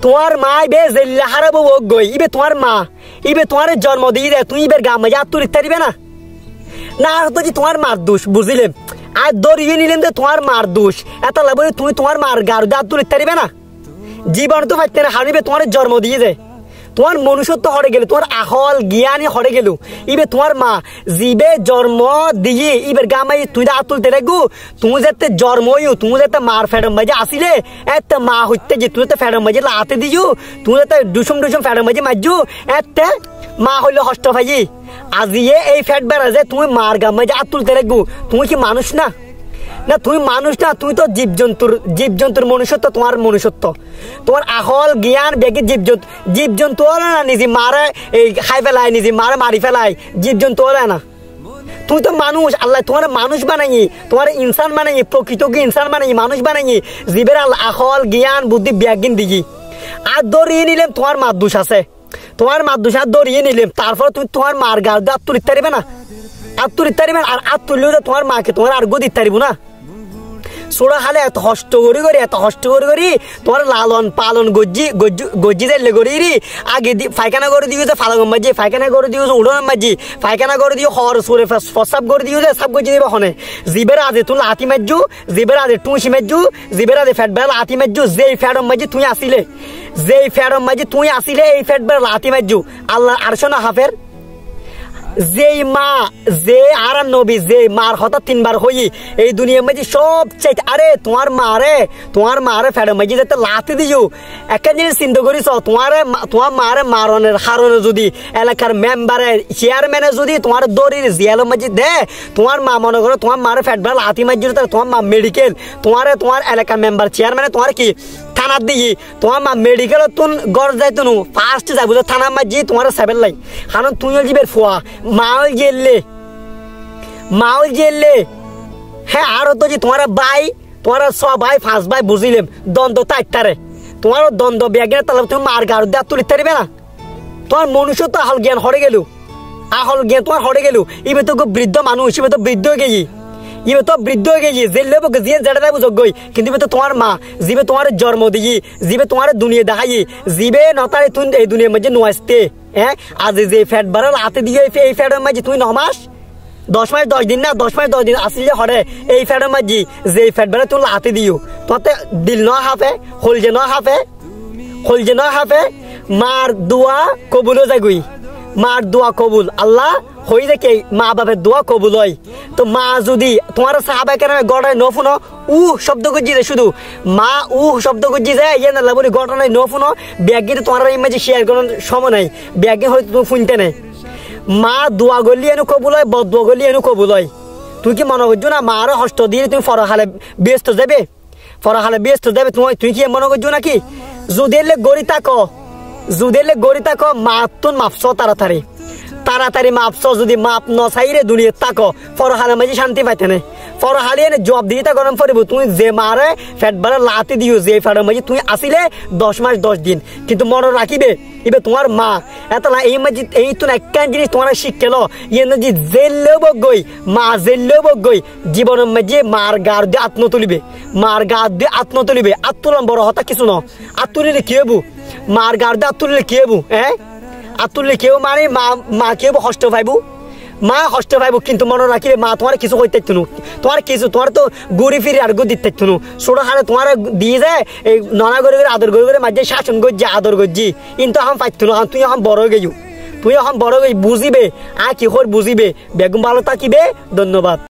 তোমার মা ইবে জেল্লা হারাবো গই ইবে তোমার মা ইবে তোমার জন্ম দিয়ে দে তুই ইবের গাম মাঝে আত্মরিক তারিবে না না তো যে তোমার মার দোষ বুঝিলেম আর দরিয়ে নিলেন যে তোমার মার দোষ এত লাভ তুমি তোমার মার গার দিয়ে আত্মরিক তারিবে না জীবন তো পাইতে না হারিবে তোমার জন্ম দিয়ে দে তোমার মনুষ্যত্ব হরে গেল তোমার আহল জ্ঞানী হরে গেল ইবে তোমার মা জিবে জন্ম দিয়ে ইবের গামাই তুই আতুলতে রাখবো তুমি যাতে জন্ম হইও তুমি যাতে মার ফেডম বাজে আসিলে একটা মা হইতে যে তুই তো ফেডম বাজে লাতে দিও তুমি যাতে ডুসুম ফেডম বাজে মারজু একটা মা হইলে হষ্ট ভাই আজিয়ে এই ফ্যাট বেড়া যে তুমি মার গামাই যে আতুলতে রাখবো তুমি কি মানুষ না না তুমি মানুষ না তুমি তো জীবজন্তুর মনুষ্যত্ব তোমার মনুষ্যত্ব তোমার আহল জ্ঞান বেগে জীবজন্তু হলে না নিজে মারে এই খাই ফেলায় নিজে মারে মারি ফেলায় জীবজন্তু হলে না তুমি তো মানুষ আল্লাহ তোমার মানুষ বানাই তোমার ইনসান বানাই প্রকৃত ইনসান বানাই মানুষ বানাই জীবের আহল জ্ঞান বুদ্ধি ব্যাগিন দিঘি আর দরিয়ে নিলাম তোমার মার দোষ আছে তোমার মার দোষ আর দরিয়ে নিলাম তারপর তুমি তোমার মার গাল দিয়ে আত্মরিত তারিবে না আত্মরিত তারিবে আর আত্মরিলেও তোমার মাকে তোমার আর গদিত তারিব না সোড়া খালে এত হষ্ট করি তোমার লালন পালন গজ্জি দিলে করি আগে ফাইখানা করে দিও যে ফালাগম মাঝি ফাইখানা করে দিও যে উড়ন মাঝি ফাইখানা করে দিও হর সুরে ফসাব করে দিও যে সব গজ্জি দেবে হনে জিবের আদে তুই লাতি মারজু জিবের আদে টুসি মারজু জিবের আদে ফ্যাট বেলা লাতি মারজু যেই ফ্যাডম মাঝি তুই আসিলে এই ফ্যাট বেলা লাতি মারজু আল্লাহ আরশো না হাফের যেই মা যে আর নবী যে মার হঠাৎ 3 বার হই এই দুনিয়ার মাঝে সব চাইতে আরে তোমার মারে ফেডম মাঝে যাতে লাতে দিও একটা জিনিস চিন্তা করিস তোমার মারে মারনের হারনে যদি এলাকার মেম্বারে চেয়ারম্যানে যদি তোমার দড়ির জিয়ালের মাঝে দে তোমার মা মনে করো তোমার মারে ফেডবার লাতি মাঝে তোমার মা মেডিকেল তোমার এলাকার মেম্বার চেয়ারম্যানে তোমার কি থানার দিই তোমার মা মেডিকেল তুন গড় যাইতো নু ফার্স্ট যাবো থানার মাঝে তোমার সেভেন লাই কারণ তুই জীবের ফোয়া মাউল জেললে হ্যাঁ আরো তো যে তোমার ভাই তোমার 6 ভাই 5 ভাই বুঝিলাম দ্বন্দ্ব তাইটারে তোমার দ্বন্দ্ব ব্যাগের তাহলে তুমি মার গাড় দিয়ে তুলিতে পারবে না তোমার মনুষ্যত্ব আহল জ্ঞান হরে গেল তোমার হরে গেল ইবে তো বৃদ্ধ মানুষ ইবে তো বৃদ্ধ হয়ে গেছি জেলে জিয়ে জেড়ে দেবো যোগ্যই কিন্তু ইবে তো তোমার মা জিবে তোমার জন্ম দিই জিবে তোমার দুনিয়া দেখাই জিবে নতারে তুই এই দুনিয়ার মধ্যে নোয়াসতে হ্যাঁ আজ যে ফ্যাট বাড়াল হাতে দিয়ে এই ফ্যাটের মাঝে তুই 9 মাস 10 মাস 10 দিন না 10 মাস 10 দিন আসলে হরে এই ফ্যাটের মাঝে যে ফ্যাট বাড়া তুই হাতে দিও তোতে দিল ন হাফে হলজে ন হাফে মার দোয়া কবুল যাগুই মার দোয়া কবুল আল্লাহ হই দেখে মা বাপের দোয়া কবুল হয় তো মা যদি তোমার সাহাবা কেন গড়ায় ন ফুনো শব্দ করছি শুধু মা শব্দ করছি যায় ইয়ে না বলি ঘটনায় ন ফুনো ব্যাগে তোমার ইমেজে শেয়ার করার সময় নাই ব্যাগে হয়তো তুমি শুনতে নেই মা দোয়া গলি এনে কবুল হয় বদুয়া গলি এনে কবুল হয় তুই কি মনে করছো না মা আরো হস্ত দিয়ে তুমি ফরহালে ব্যস্ত যাবে তুই কি মনে করছো নাকি যদি গড়ি থাকো মা তুন মাপছ তাড়াতাড়ি মাপছ যদি মাপ নছাইরে দুনিয়া তাকো ফরহালের মাঝে শান্তি পাইতে না ফরহালি এনে জব দিয়ে তা গরম পড়ব তুমি যে মারে ফ্যাট বারে লাতি দিও যে ফ্যাটের মাঝে তুই আসিলে 10 মাস 10 দিন কিন্তু মনে রাখিবে এবার তোমার মা এত না এই মাঝে এই তো একটা জিনিস তোমার শিখলো ইয়ে না যে জেলেও বগই মা জেলেও বগই জীবনের মাঝে মার গার দিয়ে আত্ম তুলিবে আত্মলাম বড় হতা কিছু না আত্মলিলে কি হবো মার গার দিয়ে আত্মলিলে কি হবো হ্যাঁ আতুলে কেউ মানে মা কেউ হষ্ট পাইব কিন্তু মনে রাখিবে মা তোমার কিছু হইতে তোমার তো ঘুরি ফিরে আর গো দিতে ছোট হারে তোমার দিয়ে যায় এই ননা করে আদর করে মাঝে শাসন করছি আদর করছি কিন্তু এখন পাইতো না তুই এখন বড় গেছু বুঝিবে আর কি বুঝিবে বেগম ভালো থাকিবে ধন্যবাদ।